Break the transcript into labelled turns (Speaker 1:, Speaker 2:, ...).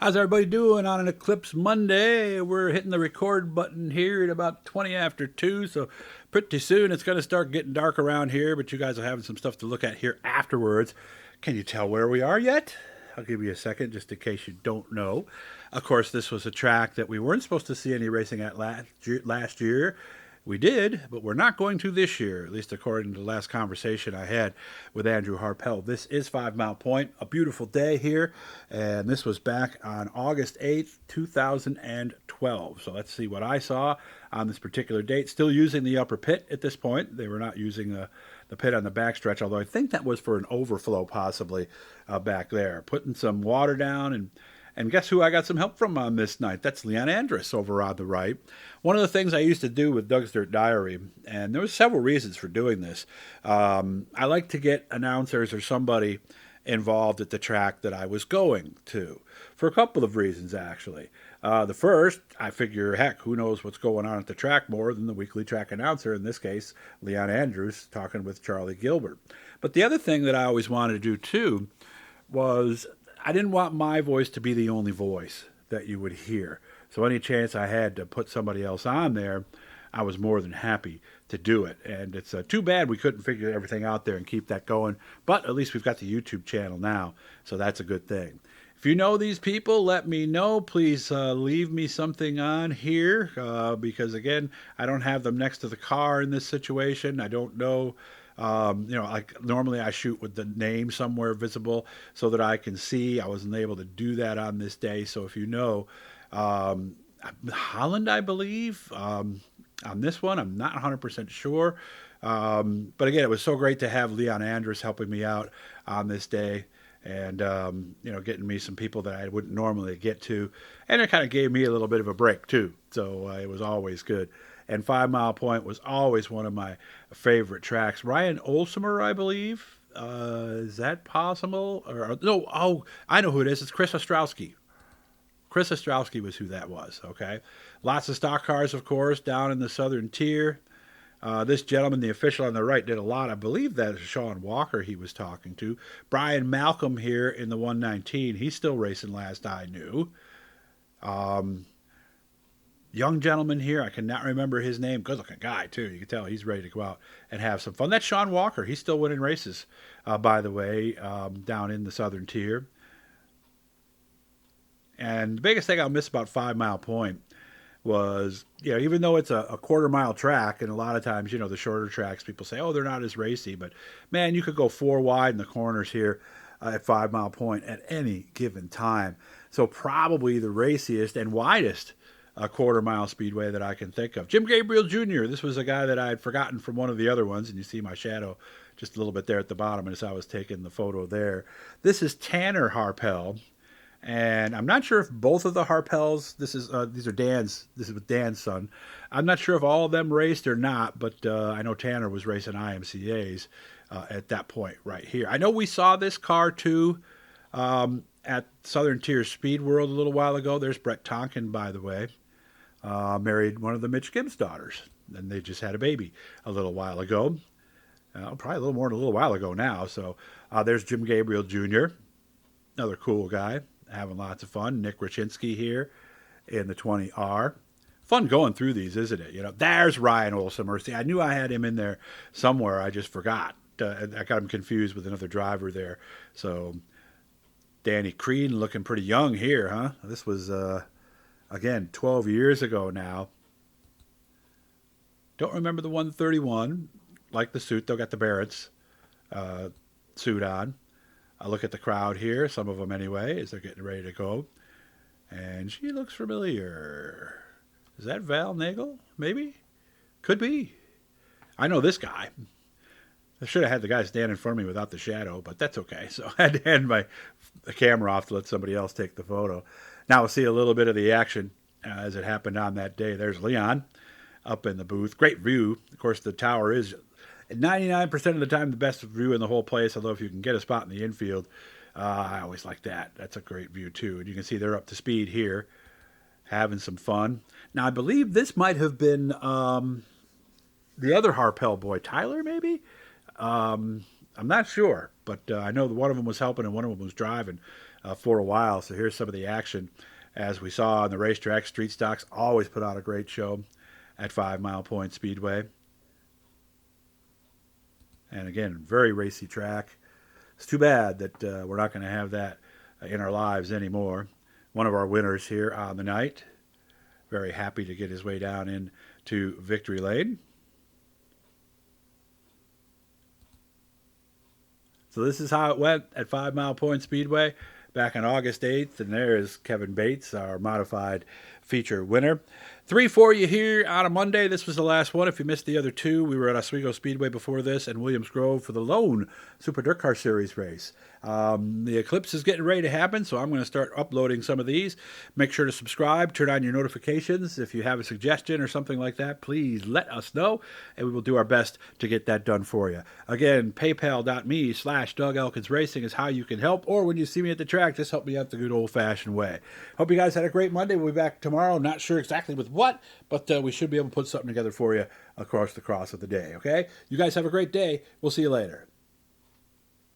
Speaker 1: How's everybody doing on an Eclipse Monday? We're hitting the record button here at about 20 after 2, so pretty soon it's going to start getting dark around here, but you guys are having some stuff to look at here afterwards. Can you tell where we are yet? I'll give you a second just in case you don't know. Of course, this was a track that we weren't supposed to see any racing at last year. We did, but we're not going to this year, at least according to the last conversation I had with Andrew Harpel. This is 5 Mile Point, a beautiful day here, and this was back on August 8th, 2012. So let's see what I saw on this particular date. Still using the upper pit at this point. They were not using the pit on the backstretch, although I think that was for an overflow possibly back there. Putting some water down and guess who I got some help from on this night? That's Leon Andrus over on the right. One of the things I used to do with Doug's Dirt Diary, and there was several reasons for doing this. I like to get announcers or somebody involved at the track that I was going to, for a couple of reasons, actually. The first, I figure, heck, who knows what's going on at the track more than the weekly track announcer, in this case, Leon Andrus, talking with Charlie Gilbert. But the other thing that I always wanted to do, too, was I didn't want my voice to be the only voice that you would hear. So any chance I had to put somebody else on there, I was more than happy to do it. And it's too bad we couldn't figure everything out there and keep that going. But at least we've got the YouTube channel now, so that's a good thing. If you know these people, let me know. Please leave me something on here because, again, I don't have them next to the car in this situation. I don't know. Like normally I shoot with the name somewhere visible so that I can see. I wasn't able to do that on this day. So if you know, Holland, I believe, on this one, I'm not 100% sure. But again, it was so great to have Leon Andrus helping me out on this day and, getting me some people that I wouldn't normally get to. And it kind of gave me a little bit of a break too. So it was always good. And 5 Mile Point was always one of my favorite tracks. Ryan Olsemer, I believe. Is that possible? Or no? Oh, I know who it is. It's Chris Ostrowski. Chris Ostrowski was who that was. Okay, lots of stock cars, of course, down in the southern tier. This gentleman, the official on the right, did a lot. I believe that is Sean Walker he was talking to. Brian Malcolm here in the 119. He's still racing last I knew. Young gentleman here, I cannot remember his name. Good looking guy, too. You can tell he's ready to go out and have some fun. That's Sean Walker. He's still winning races, by the way, down in the southern tier. And the biggest thing I'll miss about 5 Mile Point was, even though it's a quarter mile track, and a lot of times, the shorter tracks, people say, oh, they're not as racy. But, man, you could go four wide in the corners here at 5 Mile Point at any given time. So probably the raciest and widest a quarter mile speedway that I can think of. Jim Gabriel Jr., this was a guy that I had forgotten from one of the other ones, and you see my shadow just a little bit there at the bottom as I was taking the photo there. This is Tanner Harpel, and I'm not sure if both of the Harpels, these are Dan's, this is with Dan's son. I'm not sure if all of them raced or not, but I know Tanner was racing IMCAs at that point right here. I know we saw this car too at Southern Tier Speed World a little while ago. There's Brett Tonkin, by the way. Married one of the Mitch Gibbs daughters, and they just had a baby a little while ago. Probably a little more than a little while ago now. So there's Jim Gabriel Jr., another cool guy, having lots of fun. Nick Rachinski here in the 20R. Fun going through these, isn't it? There's Ryan Olsemer. See, I knew I had him in there somewhere. I just forgot. I got him confused with another driver there. So Danny Crean looking pretty young here, huh? This was... Again, 12 years ago now. Don't remember the 131. Like the suit, they'll got the Barrett's suit on. I look at the crowd here, some of them anyway, as they're getting ready to go. And she looks familiar. Is that Val Nagel? Maybe? Could be. I know this guy. I should have had the guy stand in front of me without the shadow, but that's okay. So I had to hand my camera off to let somebody else take the photo. Now we'll see a little bit of the action as it happened on that day. There's Leon up in the booth. Great view. Of course, the tower is 99% of the time the best view in the whole place, although if you can get a spot in the infield, I always like that. That's a great view, too. And you can see they're up to speed here, having some fun. Now, I believe this might have been the other Harpel boy, Tyler, maybe? I'm not sure, but I know that one of them was helping and one of them was driving for a while. So here's some of the action. As we saw on the racetrack, Street Stocks always put on a great show at 5 Mile Point Speedway. And again, very racy track. It's too bad that we're not going to have that in our lives anymore. One of our winners here on the night. Very happy to get his way down into victory lane. So this is how it went at 5 Mile Point Speedway back on August 8th. And there is Kevin Bates, our modified feature winner. 3 for you here on a Monday. This was the last one. If you missed the other two, we were at Oswego Speedway before this and Williams Grove for the lone Super Dirt Car Series race. The eclipse is getting ready to happen, so I'm going to start uploading some of these. Make sure to subscribe, turn on your notifications. If you have a suggestion or something like that, please let us know, and we will do our best to get that done for you. Again, paypal.me/Doug Elkins Racing is how you can help, or when you see me at the track, just help me out the good old-fashioned way. Hope you guys had a great Monday. We'll be back tomorrow. Not sure exactly with what, but we should be able to put something together for you across the cross of the day, okay? You guys have a great day. We'll see you later.